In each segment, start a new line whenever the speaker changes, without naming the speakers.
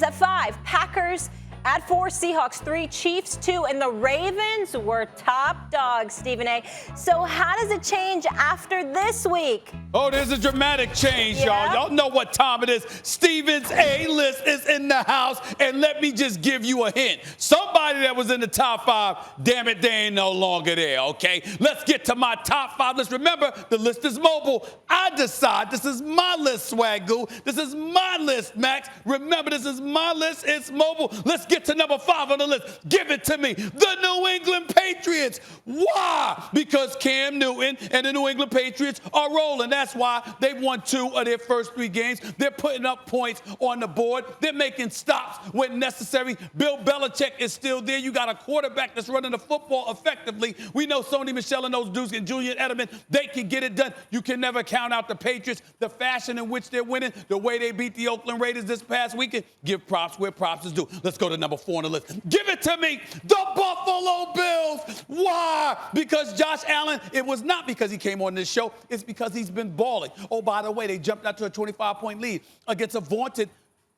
games at 5. Packers at 4, Seahawks 3, Chiefs 2, and the Ravens were top dogs, Stephen A. So how does it change after this week?
Oh, there's a dramatic change,
Yeah.
y'all. Y'all know what time it is. Steven's A-list is in the house, and let me just give you a hint. Somebody that was in the top 5, damn it, they ain't no longer there, okay? Let's get to my top 5 list. Remember, the list is mobile. I decide. This is my list, Swagoo. This is my list, Max. Remember, this is my list. It's mobile. Let's get to number 5 on the list. Give it to me. The New England Patriots. Why? Because Cam Newton and the New England Patriots are rolling. That's why they've won 2 of their first 3 games. They're putting up points on the board. They're making stops when necessary. Bill Belichick is still there. You got a quarterback that's running the football effectively. We know Sony Michel and those dudes and Julian Edelman, they can get it done. You can never count out the Patriots, the fashion in which they're winning, the way they beat the Oakland Raiders this past weekend. Give props where props is due. Let's go to number 4 on the list. Give it to me, the Buffalo Bills. Why? Because Josh Allen, it was not because he came on this show. It's because he's been balling. Oh, by the way, they jumped out to a 25-point lead against a vaunted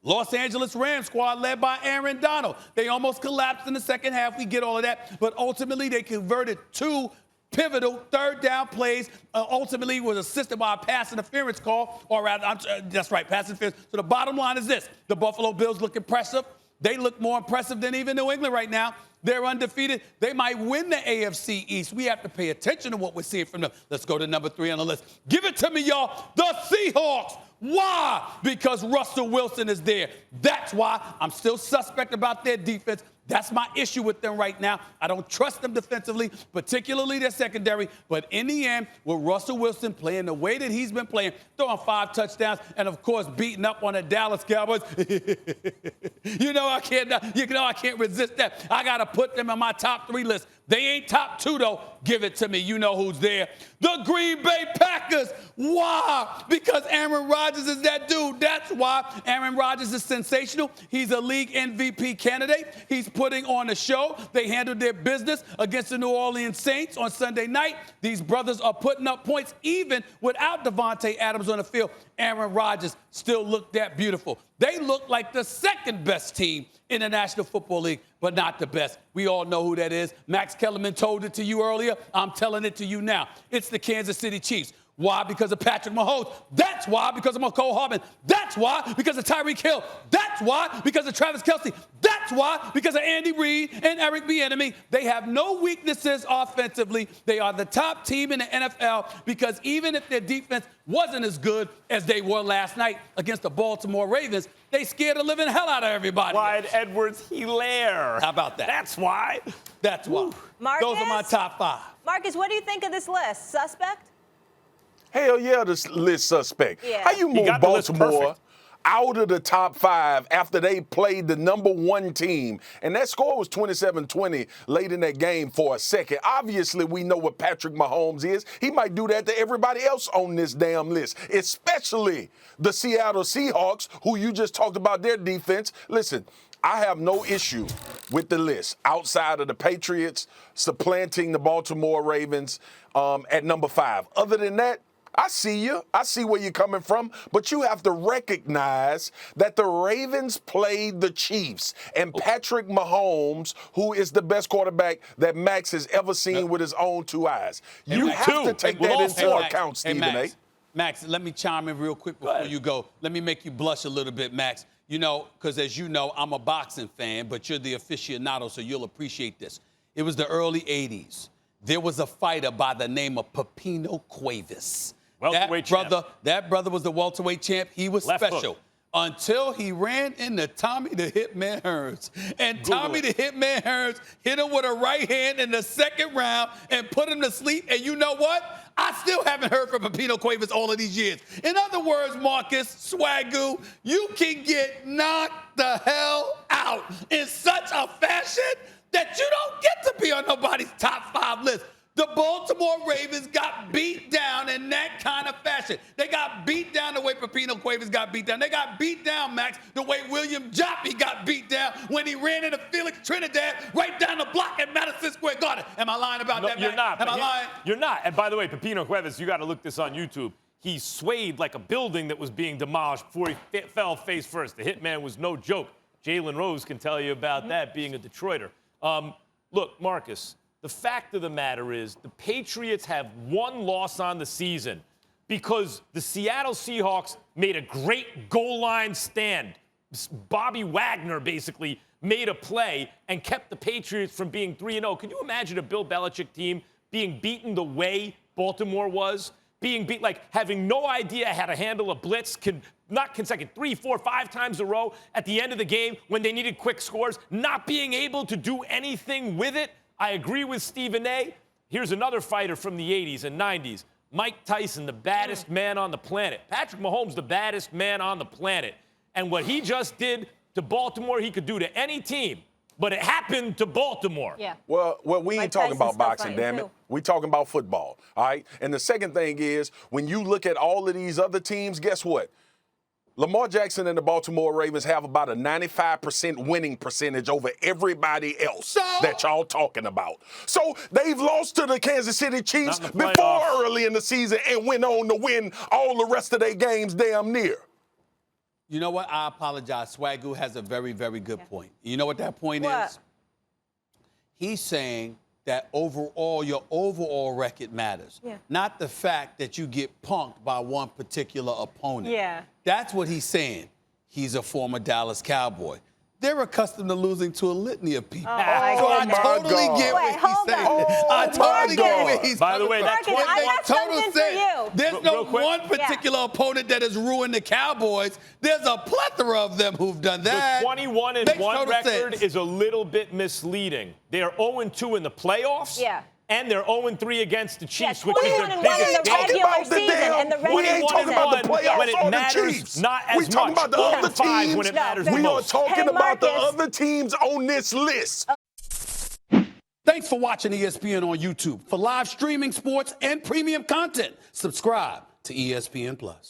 Los Angeles Rams squad led by Aaron Donald. They almost collapsed in the second half. We get all of that. But ultimately, they converted 2 pivotal third down plays. Ultimately was assisted by a pass interference call, or rather, that's right, pass interference. So the bottom line is this. The Buffalo Bills look impressive. They look more impressive than even New England right now. They're undefeated. They might win the AFC East. We have to pay attention to what we're seeing from them. Let's go to number 3 on the list. Give it to me, y'all. The Seahawks. Why? Because Russell Wilson is there. That's why I'm still suspect about their defense. That's my issue with them right now. I don't trust them defensively, particularly their secondary. But in the end, with Russell Wilson playing the way that he's been playing, throwing 5 touchdowns, and of course beating up on the Dallas Cowboys, I can't resist that. I gotta put them on my top 3 list. They ain't top 2 though. Give it to me. You know who's there. The Green Bay Packers. Why? Because Aaron Rodgers is that dude. That's why. Aaron Rodgers is sensational. He's a league MVP candidate. He's putting on a show. They handled their business against the New Orleans Saints on Sunday night. These brothers are putting up points even without Devontae Adams on the field. Aaron Rodgers still looked that beautiful. They look like the second best team in the National Football League, but not the best. We all know who that is. Max Kellerman told it to you earlier. I'm telling it to you now. It's the Kansas City Chiefs. Why? Because of Patrick Mahomes. That's why, because of McCole Hardman. That's why, because of Tyreek Hill. That's why, because of Travis Kelce. That's why, because of Andy Reid and Eric Bieniemy. They have no weaknesses offensively. They are the top team in the NFL because even if their defense wasn't as good as they were last night against the Baltimore Ravens, they scared the living hell out of everybody.
Clyde Edwards-Helaire.
How about that?
That's why.
That's why.
Marcus?
Those are my top 5.
Marcus, what do you think of this list? Suspect?
Hell yeah, this list suspect.
Yeah.
How you move
got the list
Baltimore
perfect.
out of the top 5 after they played the number 1 team? And that score was 27-20 late in that game for a second. Obviously, we know what Patrick Mahomes is. He might do that to everybody else on this damn list, especially the Seattle Seahawks, who you just talked about their defense. Listen, I have no issue with the list outside of the Patriots supplanting the Baltimore Ravens at number 5. Other than that, I see you. I see where you're coming from. But you have to recognize that the Ravens played the Chiefs. And Patrick Mahomes, who is the best quarterback that Max has ever seen with his own 2 eyes. You have to take that into account, Stephen A.
Max, let me chime in real quick before you go. Let me make you blush a little bit, Max. Because as you know, I'm a boxing fan, but you're the aficionado, so you'll appreciate this. It was the early 80s. There was a fighter by the name of Pepino Cuevas. That brother was the welterweight champ. He was special until he ran into Tommy the Hitman Hearns. And Tommy the Hitman Hearns hit him with a right hand in the second round and put him to sleep. And you know what? I still haven't heard from Pepino Cuevas all of these years. In other words, Marcus, Swagoo, you can get knocked the hell out in such a fashion that you don't get to be on nobody's top 5 list. The Baltimore Ravens got beat down in that kind of fashion. They got beat down the way Pepino Cuevas got beat down. They got beat down, Max, the way William Jaffe got beat down when he ran into Felix Trinidad right down the block at Madison Square Garden. Am I lying about that, Max?
You're not.
Am I lying?
You're not. And by the way, Pepino Cuevas, you got to look this on YouTube. He swayed like a building that was being demolished before he fell face first. The Hitman was no joke. Jalen Rose can tell you about that, being a Detroiter. Look, Marcus, the fact of the matter is the Patriots have one loss on the season because the Seattle Seahawks made a great goal line stand. Bobby Wagner basically made a play and kept the Patriots from being 3-0. Can you imagine a Bill Belichick team being beaten the way Baltimore was? Being beat, like having no idea how to handle a blitz, not consecutive 3, 4, 5 times in a row at the end of the game when they needed quick scores, not being able to do anything with it. I agree with Stephen A. Here's another fighter from the 80s and 90s. Mike Tyson, the baddest man on the planet. Patrick Mahomes, the baddest man on the planet. And what he just did to Baltimore, he could do to any team. But it happened to Baltimore.
Yeah.
Well, we ain't talking about boxing, damn it. We talking about football, all right? And the second thing is, when you look at all of these other teams, guess what? Lamar Jackson and the Baltimore Ravens have about a 95% winning percentage over everybody else that y'all talking about. So they've lost to the Kansas City Chiefs before early in the season and went on to win all the rest of their games damn near.
You know what? I apologize. Swagoo has a very, very good point. You know what that point is? He's saying that overall, your overall record matters. Not the fact that you get punked by one particular opponent. That's what he's saying. He's a former Dallas Cowboy. They're accustomed to losing to a litany of people.
So
I totally get what he's saying. I totally get where he's
By the way,
Marcus, I got something for you.
There's no one particular opponent that has ruined the Cowboys. There's a plethora of them who've done that.
The 21-1 record is a little bit misleading. They are 0-2 in the playoffs. And they're 0-3 against the Chiefs, which is their biggest game.
We ain't talking about the playoffs
when it
or the
matters
Chiefs.
not as
we talking
much.
about the other teams.
When it matters
we
most.
are talking about the other teams on this list.
Thanks for watching ESPN on YouTube. For live streaming sports and premium content, subscribe to ESPN+.